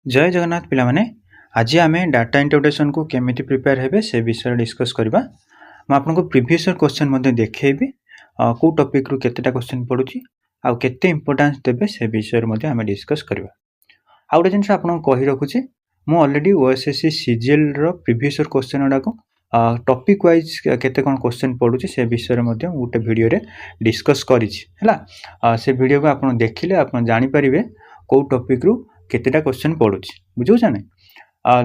जय जगन्नाथ पिला माने आज आम डाटा इंटरप्रिटेशन को केमिति प्रिपेयर हेबे से विषय डिस्कस करबा। मैं आपको प्रीवियस क्वेश्चन मध्ये देखैबी को टॉपिक रु केतेटा क्वेश्चन पडुची आ केते इंपोर्टेंस देबे से विषय मध्ये आम डिस्कस करबा। आ गोटे जिनस आपन कहि रखुची मु ऑलरेडी ओएसएससी सीजीएल रो प्रीवियस क्वेश्चन उडा को टॉपिक वाइज केते कोन क्वेश्चन पडुची से विषय मध्ये गोटे वीडियो रे डिस्कस करिछि हला। से वीडियो को आपन देखिले आपन जानि परिबे को टॉपिक रु केतेटा क्वेश्चन पडुची बुझौ जाने।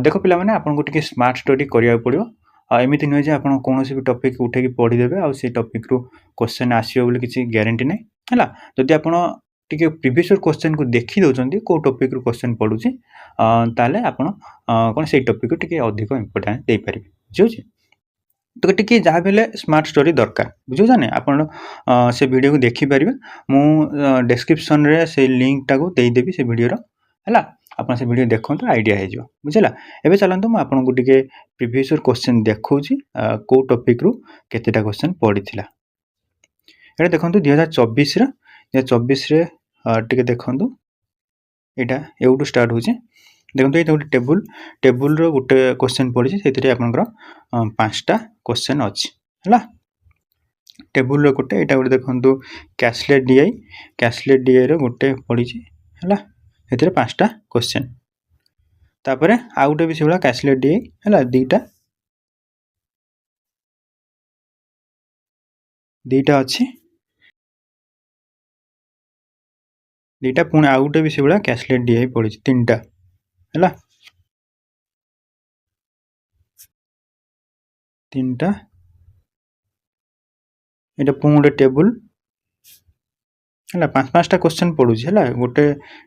देखो पिला माने आपन को टिके स्मार्ट स्टडी करिया पड़ियो। एमिति नुहे जे आपन कोनोसी भी टॉपिक उठे की पढ़ी देबे आ से टॉपिक रु क्वेश्चन आसीयो बोली किछि गारंटी नै हला। जदि आपन टिके प्रीवियस क्वेश्चन को देखि दोचंदी को टॉपिक रु क्वेश्चन पडुची ताले आपन कोन से टॉपिक को टिके अधिक इंपोर्टेंस दे परिबे बुझौ छी। तो टिके जहा बेले स्मार्ट स्टडी दरकार बुझौ जाने आपन से वीडियो को देखि परिबे। मु डिस्क्रिप्शन रे से लिंक टा को देई देबी से वीडियो रो हला। आपन से वीडियो देखंतु आईडिया हे जो बुझला। एबे चलंतु म आपन को टिके प्रीवियस क्वेश्चन देखौची को टॉपिक रु केतेटा क्वेश्चन पडिथिला। एटा देखंतु 2024 रे 2024 रे टिके देखंतु एटा एउटु स्टार्ट होची। देखंतु एटा गोटे टेबल रो गोटे क्वेश्चन पडिछि सेतिरे आपनकर 5टा क्वेश्चन अछि हला। टेबल रो गोटे एटा गोटे देखंतु कैशलेट डीआई रो गोटे पडिछि हला। एथिरे 5टा क्वेश्चन तापरे आ गोटे भी सेबला कैशलेट डीआई हला दीटा अछि दीटा पुणी आ गोटे भी सेबला कैशलेट डीआई पडिछि 3टा हला। 3टा एटा पुणी गोटे टेबल हला 5टा क्वेश्चन पडुछि हला। गोटे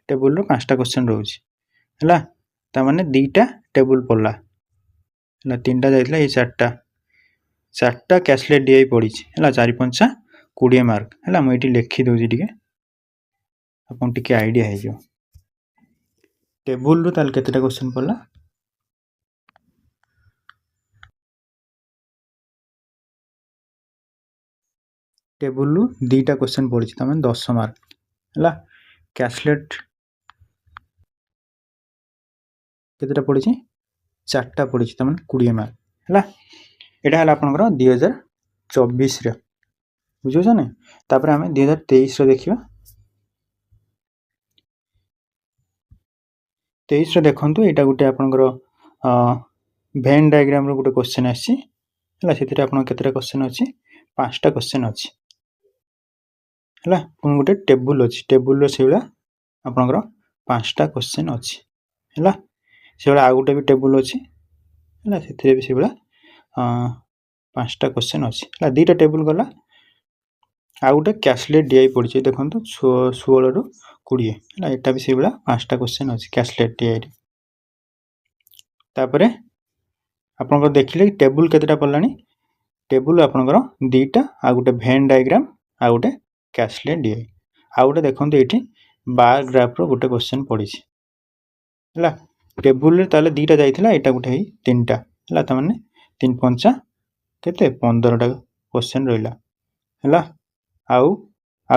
टेबल रो 5टा क्वेश्चन रहउछि हला। ता माने 2टा टेबल पडला हला। 3टा जाइतला ए 4टा कैशलेट डीआई पडिछि हला। 4 5 20 मार्क हला। म एठी लिखि दोछि टिके आपन टिके आईडिया हे जो। टेबल रो ताल केतेटा क्वेश्चन पडला टेबल रो 2टा क्वेश्चन पडिछि ता माने 10 मार्क हला। कैशलेट केतेटा पडिछि 4टा पडिछि ता माने 20 मार्क हला। एटा हला आपनकर 2024 रे बुझो जाने। तापर हमें 2023 रे देखिबा। 23 रे देखंतु एटा गोटे आपनकर वेन डायग्राम रो गोटे क्वेश्चन आछि हला। सेतिरे आपन केतेटा क्वेश्चन अछि 5टा क्वेश्चन अछि हला। पुन गोटे टेबल अछि टेबल रो सेबला आपनकर 5टा क्वेश्चन अछि हला। सेबला आ गोटे भी टेबल अछि हला। सेतिरे भी सेबला 5टा क्वेश्चन अछि हला। 2टा टेबल गला आ गोटे कैशलेट डीआई पडिछि देखंतु 16 रो 20 हला। एटा भी सेबला 5टा क्वेश्चन अछि कैशलेट डीआई रे। तापरे आपनकर देखिले टेबल केतेटा पडलानी टेबल आपनकर 2टा आ गोटे वेन डायग्राम आ गोटे कैशलेट डीआई आ गोटे देखंतु एठी बार ग्राफ रो गोटे क्वेश्चन पडिछि हला। टेबल रे ताले 2टा जाइथिला एटा गोटे ही 3टा हला। त माने 3 5 केते 15टा क्वेश्चन रहिला हला। आ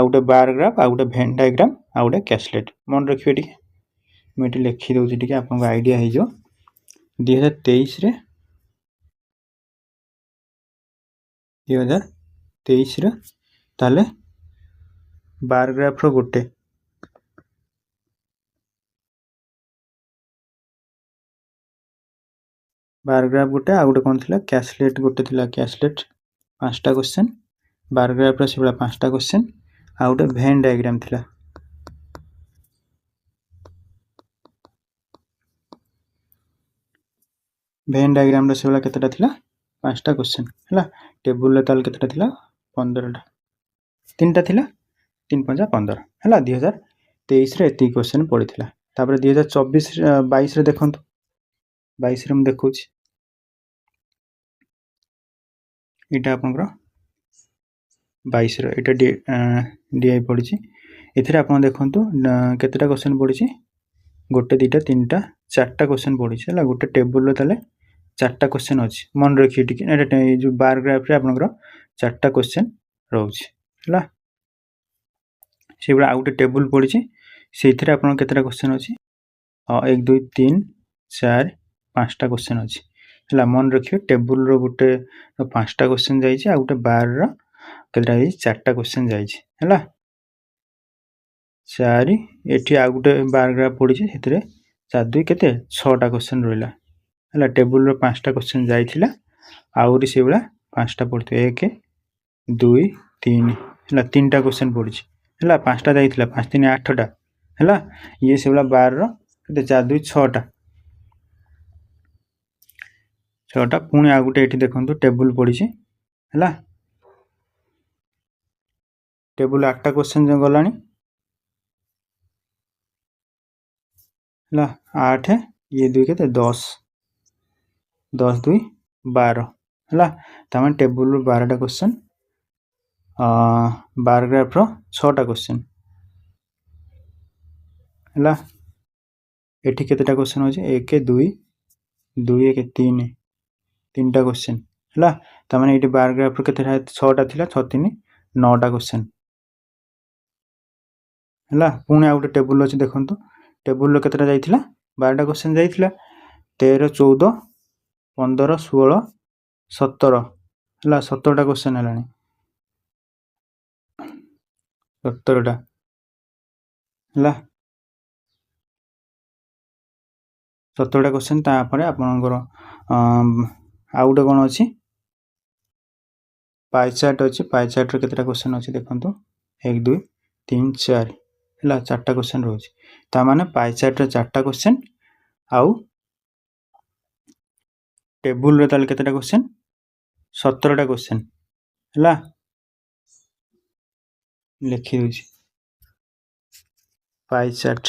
गोटे बार ग्राफ आ गोटे वेन डायग्राम आ गोटे कैशलेट मन रखिबे टिके म एठी लिखि दोछि टिके आपन आईडिया हे जो। 2023 रे 2023 रे ताले बार ग्राफ रो गोटे बार ग्राफ गोटे आ गोटे कोन थिला कैशलेट गोटे थिला कैशलेट 5टा क्वेश्चन बार ग्राफ रो सेबला 5टा क्वेश्चन आ गोटे वेन डायग्राम थिला वेन डायग्राम रो सेबला केतेटा थिला 5टा क्वेश्चन हला। टेबल रे ताल केतेटा थिला 15टा 3टा थिला 3 5 15 हला। 2023 रे एती क्वेश्चन पडिथिला। तापर 2024 22 रे देखंतु 22 रे हम देखौछि एटा आपनकर 22 रे एटा डीआई पडिछि। एथिरे आपन देखंतु केतेटा क्वेश्चन पडिछि गोटे 2टा 3टा 4टा क्वेश्चन पडिछि हला। गोटे टेबल रे ताले 4टा क्वेश्चन अछि मन रखि टिके एटा जो बार ग्राफ रे आपनकर 4टा क्वेश्चन रहउछि हला। सेबला आ गोटे टेबल पडिछि सेथिरे आपन केतेटा क्वेश्चन अछि 1 2 3 4 5टा क्वेश्चन अछि हला मन रखियो टेबुल रो गुटे 5टा क्वेश्चन जाई छी आ गुटे बार रो केटा जाई 4टा क्वेश्चन जाई छी हला 4 एठी आ गुटे बार ग्राफ पड़ी छी हेतरे 4 2 केते 6टा क्वेश्चन रोइला हला टेबुल रो 5टा क्वेश्चन जाई थिला आउरी सेबला 5टा पड़तो 1 2 3 हला 3टा क्वेश्चन पड़ी छी हला 5टा जाई थिला 5 3 8टा हला ये सेबला बार रो केते 4 2 6टा 6टा पुणी आ गुटे एठी देखंतु टेबुल पड़ी छी हला टेबुल 8टा क्वेश्चन जे गलानी हला 8 ये 2 केते 10 10 2 12 हला तमन टेबुल रो 12टा क्वेश्चन बार ग्राफ रो 6टा क्वेश्चन हला एठी केतेटा क्वेश्चन होचे 1 2 2 1 3 3टा क्वेश्चन हला तमन एठी बार ग्राफ रो केतेटा 6टा थिला 6 3 9टा क्वेश्चन हला पुणी आ गुटे टेबुल अछि देखंतु टेबुल रो केतेटा जाइथिला 12टा क्वेश्चन जाइथिला 13 14 15 16 17 हला 17टा क्वेश्चन हलानी 17टा हला 17टा क्वेश्चन ता परे आपनकर आ गुटे कोन अछि पाई चार्ट अछि पाई चार्ट रो केतेटा क्वेश्चन अछि देखंतु 1 2 3 4 हला 4टा क्वेश्चन रहउछि ता माने पाई चार्ट रो 4टा क्वेश्चन आउ टेबुल रे ताले केतेटा क्वेश्चन 17टा क्वेश्चन हला लिखि दोछि पाई चार्ट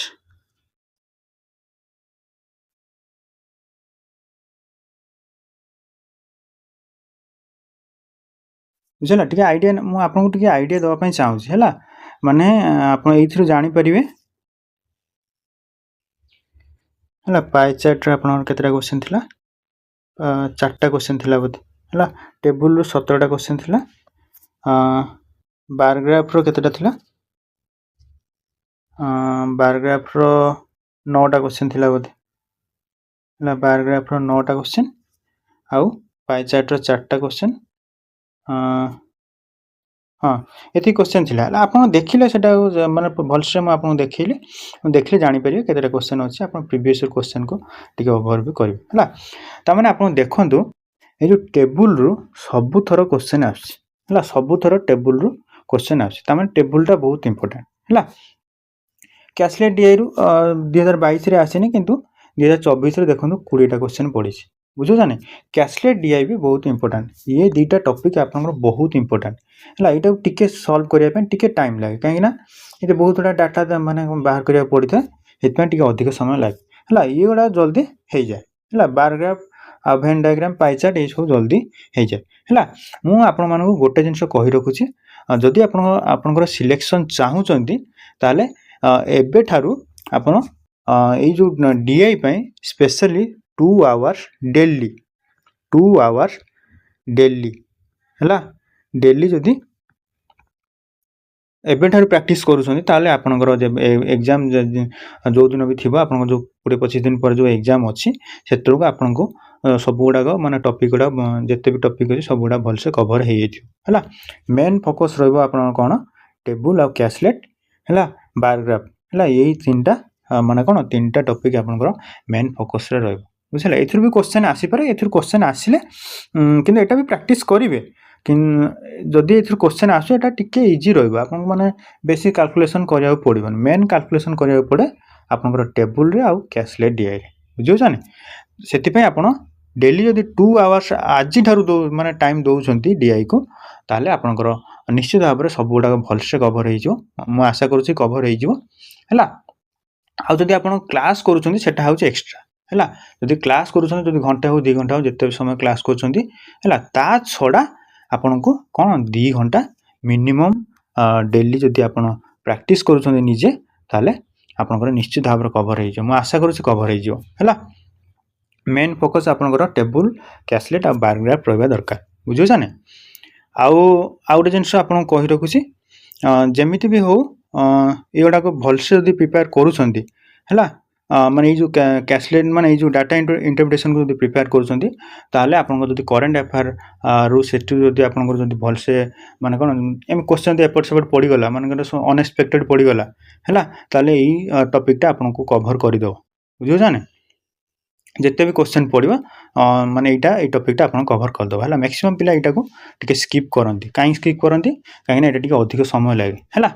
बुझला टिके आईडिया मु आपन को टिके आईडिया दवा पई चाहू छी हला माने आपन एथिरो जानि परिबे हला पाई चार्ट रे आपन केतेटा क्वेश्चन थिला 4टा क्वेश्चन थिला बत हला टेबुल रो 17टा क्वेश्चन थिला बार ग्राफ रो केतेटा थिला बार ग्राफ रो 9टा क्वेश्चन थिला बत हला बार ग्राफ रो 9टा क्वेश्चन आउ पाई चार्ट रो 4टा क्वेश्चन हाँ एथि क्वेश्चन थिला आपन देखिले सेटा माने भलसे म आपन देखिले जानि परिबे केतेटा क्वेश्चन अछि आपन प्रीवियस क्वेश्चन को टिके ओवरव्यू करिवे हला त माने आपन देखंतु ए जो टेबुल रो सब थरो क्वेश्चन आछि हला सब थरो टेबुल रो क्वेश्चन आछि त माने टेबुल टा बहुत इंपोर्टेंट हला कैशलेट डीआई रो 2022 रे आसेनी किंतु 2024 रे देखंतु 20 टा क्वेश्चन पड़ी छी बुझो जाने कैशलेट डीआई भी बहुत इंपोर्टेंट ये दीटा टॉपिक आपनकर बहुत इंपोर्टेंट हला एटा टिके सॉल्व करिया पे टिके टाइम लागे काहे ना एते बहुत बड़ा डाटा माने बाहर करिया पड़िथा हेतमे टिके अधिक समय लागे हला ये बड़ा जल्दी हे जाय हला बार ग्राफ आ वेन डायग्राम पाई चार्ट ए सब जल्दी हे जाय हला मु आपन मानको गोटे जिंस कहि रखुची जदि आपनकर सिलेक्शन चाहू चंती ताले एबे थारु आपन ए जो डीआई पे specially 2 hours daily 2 hours daily हला डेली जदि एबे थारु प्रैक्टिस करूछनी ताले आपनकर एग्जाम जो दिन भी थिबा आपन जो 20 25 दिन पर जो एग्जाम अछि सेतरो को आपन को सब गुडा को माने टॉपिक गुडा जत्ते भी टॉपिक अछि सब गुडा भल से कवर हे जेथि हला मेन फोकस रहबो आपन कोन टेबुल आ कैशलेट हला बार ग्राफ हला यही तीनटा माने कोन तीनटा टॉपिक आपनकर मेन फोकस रे रहबो बुझला एथुर भी क्वेश्चन आसी पारे एथुर क्वेश्चन आसीले किंतु एटा भी प्रैक्टिस करिवे किन जदि एथुर क्वेश्चन आसो एटा टिके इजी रहबो आपन माने बेसिक कैलकुलेशन करिया पड़िबन मेन कैलकुलेशन करिया पड़े आपनकर टेबुल रे आ कैशलेट डीआई बुझो जाने सेति पे आपन डेली जदि 2 आवर्स आजि थारु माने टाइम दोउछंती डीआई को ताले आपनकर निश्चित भाबरे सब गुडा भल से कवर हे जो मु आशा करूची कवर हे जो हला आ जदि आपन क्लास करूछंती सेटा होउछ एक्स्ट्रा हला जदि क्लास करूछंती जदि घंटा हो 2 घंटा हो जत्ते समय क्लास करूछंती हला ता छडा आपन को कोन 2 घंटा मिनिमम डेली जदि आपन प्रैक्टिस करूछंती निजे ताले आपनकर निश्चित भाबरे कवर हे जो मु आशा करूची कवर हे जो हला मेन फोकस आपनकर टेबुल कैशलेट आ बार ग्राफ रहबा दरकार बुझो जाने आउटे जिनस आपन कहि रखुची जेमिति भी हो एगुडा को भल से जदि प्रिपेयर करूछंती हला माने ये जो कैशलेट माने ये जो डाटा इंटरप्रिटेशन को प्रिपेयर करूछंती ताले आपन जदि करंट अफेयर रो सेटु जदि आपन जदि भल से माने कोन एम क्वेश्चन दे एपट सेपट पड़ी गला माने अनएक्सपेक्टेड पड़ी गला हैला ताले ई टॉपिक टा आपन को कवर करि दो बुझियो जाने जिते भी क्वेश्चन पड़ो माने एटा ए टॉपिक टा आपन कवर कर दो हैला मैक्सिमम पिला एटा को टिके स्किप करंती काई स्किप करंती काई ना एटा टिके अधिक समय लागे हैला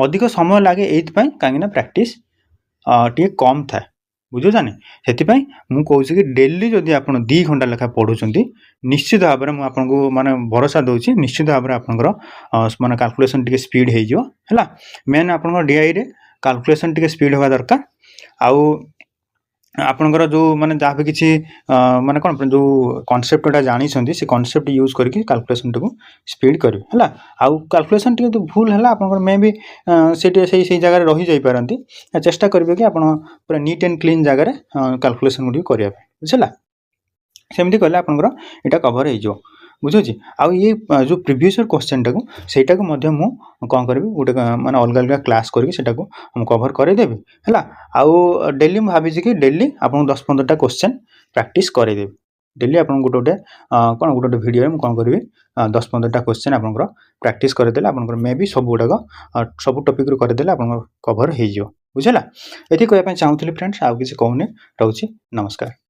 अधिक समय लागे एथ पई काई ना प्रैक्टिस टिके कम था बुझो जाने से मु कहूँ कि डेली जदि आप 2 घंटा लेखा पढ़ुंट निश्चित भाव में मुझे माने भरोसा दूसरी निश्चित भाव में आपंकर माने कैलकुलेशन टिके स्पीड है मेन आप डीआई रे कैलकुलेशन टिके स्पीड होगा दरकार आउ आपनकर जो माने जहाँ भी किसी माने कौन जो कॉन्सेप्ट जानी से कॉन्सेप्ट यूज करके कैलकुलेशन को स्पीड करेंगे है आउ कैलकुलेशन टी भूल है आपंकर मे भी से जगह रही जाई पारंती चेष्टा करेंगे कि आप पूरा नीट एंड क्लीन जगह कैलकुलेशन गुडी करने बुझला सेमती कले आपंकर यहाँ कवर हो बुझे आउ ये जो प्रीवियस क्वेश्चन टाक सेटा को कौन करी गोटे माने अलग अलग क्लास करके कवर करदेवी है आउ डेली भावी कि डेली आप 10-15टा क्वेश्चन प्रैक्टिस करदेवी डेली आप गोटे गोटे कौन गोटे गोटे भिडियो में कौन करी 10-15टा क्वेश्चन आपंकर प्रैक्टिस करदेले आपंकर मे भी सब गुड़ाक सब टॉपिक रू करदेले आपंकर कवर हो बुझला ये कहना चाहूँगी फ्रेंड्स आउ किसी कहूनी रोचे नमस्कार।